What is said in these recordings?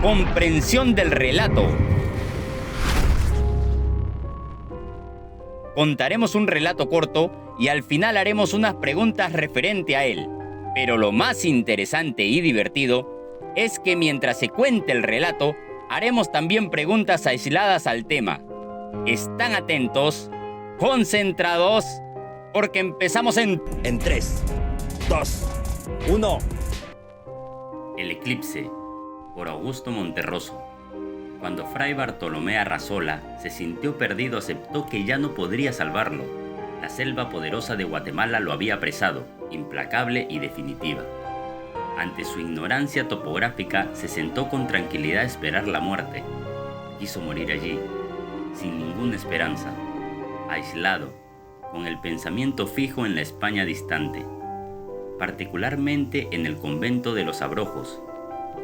Comprensión del relato. Contaremos un relato corto y al final haremos unas preguntas referente a él. Pero lo más interesante y divertido es que mientras se cuente el relato, haremos también preguntas aisladas al tema. ¿Están atentos? ¿Concentrados? Porque empezamos en 3, 2, 1. El eclipse, por Augusto Monterroso. Cuando Fray Bartolomé Arrazola se sintió perdido, aceptó que ya no podría salvarlo. La selva poderosa de Guatemala lo había apresado, implacable y definitiva. Ante su ignorancia topográfica, se sentó con tranquilidad a esperar la muerte. Quiso morir allí, sin ninguna esperanza, aislado, con el pensamiento fijo en la España distante, particularmente en el convento de los Abrojos,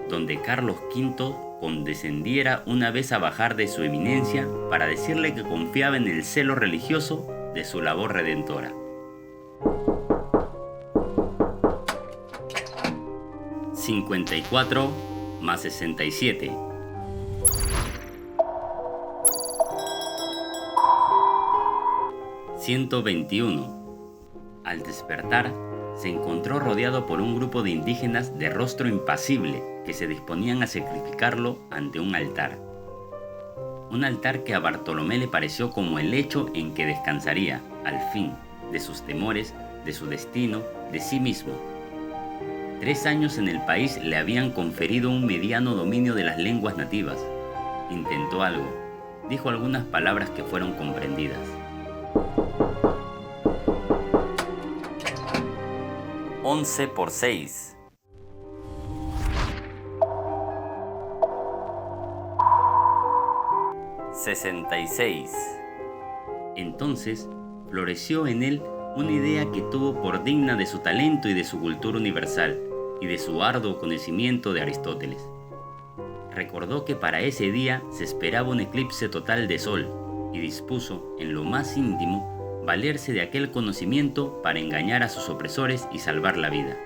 donde Carlos V condescendiera una vez a bajar de su eminencia para decirle que confiaba en el celo religioso de su labor redentora. (54 más 67) 121. Al despertar, se encontró rodeado por un grupo de indígenas de rostro impasible que se disponían a sacrificarlo ante un altar. Un altar que a Bartolomé le pareció como el lecho en que descansaría, al fin, de sus temores, de su destino, de sí mismo. 3 años en el país le habían conferido un mediano dominio de las lenguas nativas. Intentó algo, dijo algunas palabras que fueron comprendidas. 11 por 6. 66. Entonces floreció en él una idea que tuvo por digna de su talento y de su cultura universal y de su arduo conocimiento de Aristóteles. Recordó que para ese día se esperaba un eclipse total de sol y dispuso, en lo más íntimo, valerse de aquel conocimiento para engañar a sus opresores y salvar la vida.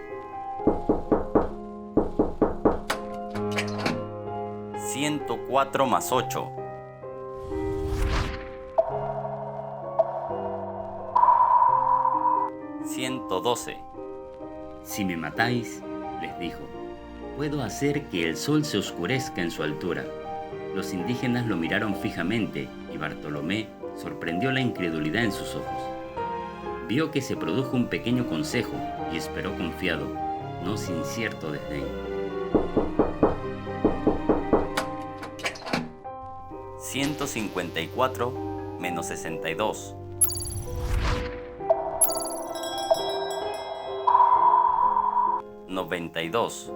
104 más 8. 112. Si me matáis, les dijo, puedo hacer que el sol se oscurezca en su altura. Los indígenas lo miraron fijamente y Bartolomé sorprendió la incredulidad en sus ojos. Vio que se produjo un pequeño consejo y esperó confiado, no sin cierto desdén. 154 menos 62. 92.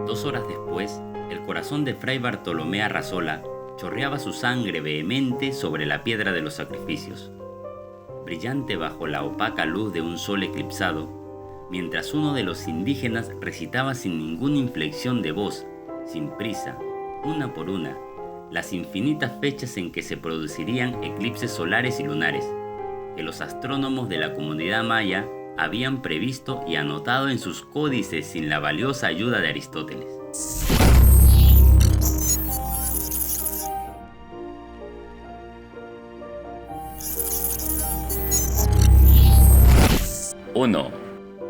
2 horas después, el corazón de Fray Bartolomé Arrazola chorreaba su sangre vehemente sobre la piedra de los sacrificios. Brillante bajo la opaca luz de un sol eclipsado, mientras uno de los indígenas recitaba sin ninguna inflexión de voz, sin prisa, una por una, las infinitas fechas en que se producirían eclipses solares y lunares, que los astrónomos de la comunidad maya habían previsto y anotado en sus códices sin la valiosa ayuda de Aristóteles. (1)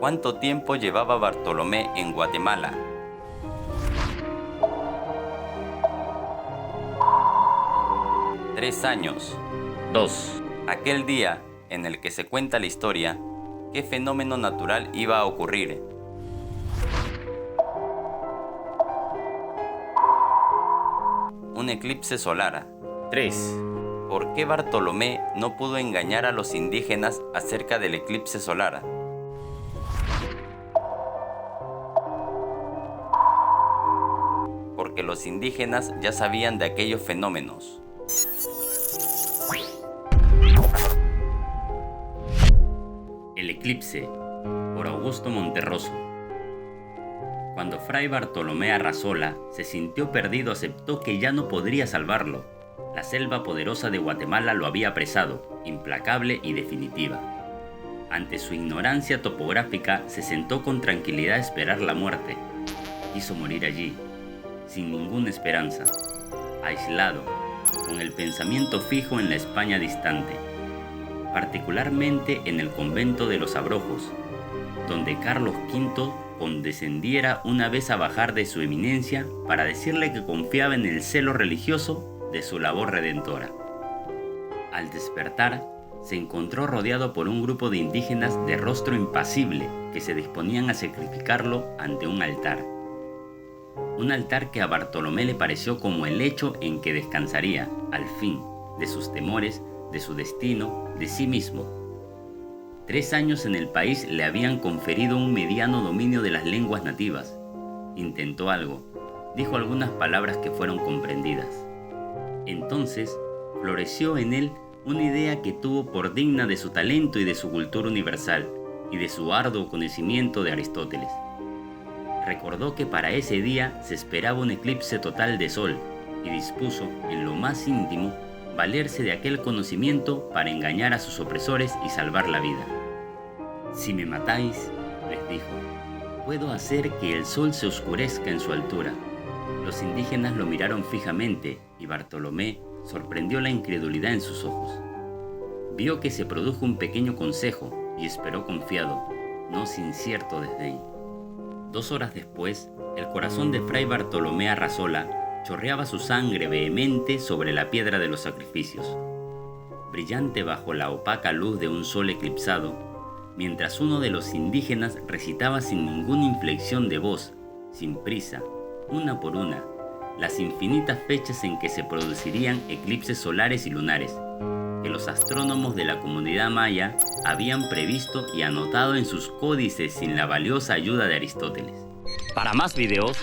¿Cuánto tiempo llevaba Bartolomé en Guatemala? (3 años). 2. Aquel día en el que se cuenta la historia, ¿qué fenómeno natural iba a ocurrir? Un eclipse solar. 3. ¿Por qué Bartolomé no pudo engañar a los indígenas acerca del eclipse solar? Porque los indígenas ya sabían de aquellos fenómenos. El eclipse, por Augusto Monterroso. Cuando Fray Bartolomé Arrazola se sintió perdido, aceptó que ya no podría salvarlo. La selva poderosa de Guatemala lo había apresado, implacable y definitiva. Ante su ignorancia topográfica, se sentó con tranquilidad a esperar la muerte. Quiso morir allí, sin ninguna esperanza, aislado, con el pensamiento fijo en la España distante, particularmente en el convento de los Abrojos, donde Carlos V condescendiera una vez a bajar de su eminencia para decirle que confiaba en el celo religioso de su labor redentora. Al despertar, se encontró rodeado por un grupo de indígenas de rostro impasible que se disponían a sacrificarlo ante un altar. Un altar que a Bartolomé le pareció como el lecho en que descansaría, al fin, de sus temores, de su destino, de sí mismo. 3 años en el país le habían conferido un mediano dominio de las lenguas nativas. Intentó algo, dijo algunas palabras que fueron comprendidas. Entonces, floreció en él una idea que tuvo por digna de su talento y de su cultura universal, y de su arduo conocimiento de Aristóteles. Recordó que para ese día se esperaba un eclipse total de sol, y dispuso, en lo más íntimo, valerse de aquel conocimiento para engañar a sus opresores y salvar la vida. «Si me matáis», les dijo, «puedo hacer que el sol se oscurezca en su altura». Los indígenas lo miraron fijamente y Bartolomé sorprendió la incredulidad en sus ojos. Vio que se produjo un pequeño consejo y esperó confiado, no sin cierto desdén. 2 horas después, el corazón de Fray Bartolomé Arrazola chorreaba su sangre vehemente sobre la piedra de los sacrificios. Brillante bajo la opaca luz de un sol eclipsado, mientras uno de los indígenas recitaba sin ninguna inflexión de voz, sin prisa, una por una, las infinitas fechas en que se producirían eclipses solares y lunares, que los astrónomos de la comunidad maya habían previsto y anotado en sus códices sin la valiosa ayuda de Aristóteles. Para más videos,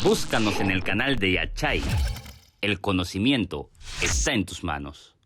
búscanos en el canal de Yachay. El conocimiento está en tus manos.